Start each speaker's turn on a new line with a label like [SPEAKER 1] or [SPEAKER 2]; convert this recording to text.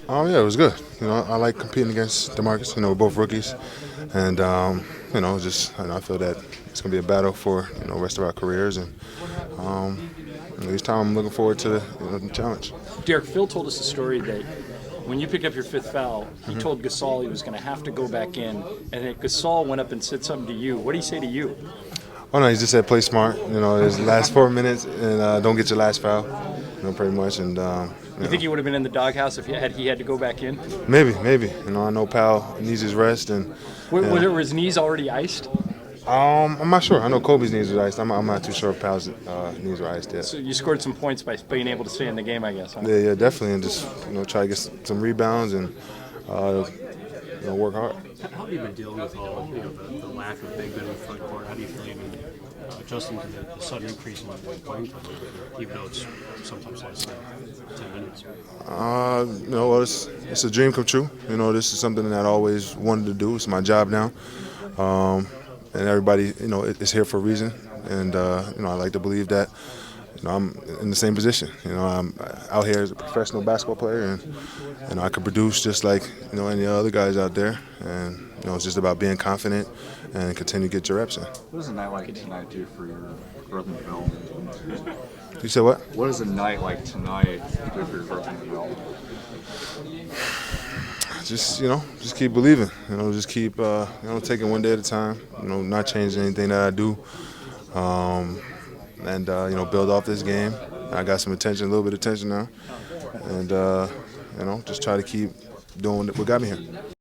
[SPEAKER 1] Yeah, it was good. I like competing against DeMarcus. We're both rookies, and I feel that it's gonna be a battle for the rest of our careers, and um, each time I'm looking forward to the challenge.
[SPEAKER 2] Derek, Phil told us a story that when you picked up your fifth foul, he
[SPEAKER 1] Hmm.
[SPEAKER 2] told Gasol he was going to have to go back in, and then Gasol went up and said something to you. What did he say to you?
[SPEAKER 1] Oh no, he just said play smart. His last 4 minutes, and don't get your last foul. Pretty much, and
[SPEAKER 2] You think he would have been in the doghouse if he had to go back in?
[SPEAKER 1] maybe. I know Powell needs his rest, and
[SPEAKER 2] Were his knees already iced?
[SPEAKER 1] I'm not sure. I know Kobe's knees were iced. I'm not too sure if Powell's knees were iced yet.
[SPEAKER 2] So you scored some points by being able to stay in the game, I guess. Huh?
[SPEAKER 1] Yeah, definitely, and just try to get some rebounds and uh, work hard.
[SPEAKER 3] How have you been dealing with all the lack of big men in the front court? How do you feel you've been adjusting to the sudden increase in playing time, even though it's sometimes less than 10 minutes?
[SPEAKER 1] Well, it's a dream come true. This is something that I always wanted to do. It's my job now, and everybody, is here for a reason. And I like to believe that. I'm in the same position. I'm out here as a professional basketball player, and I can produce just like any other guys out there. And it's just about being confident and continue to get your reps in.
[SPEAKER 4] What does a night like tonight do for your growth and development?
[SPEAKER 1] You said what?
[SPEAKER 4] What does a night like tonight do for your growth and development?
[SPEAKER 1] Just keep believing. Just keep taking one day at a time. Not changing anything that I do. And build off this game. I got some attention, a little bit of attention now, and just try to keep doing what got me here.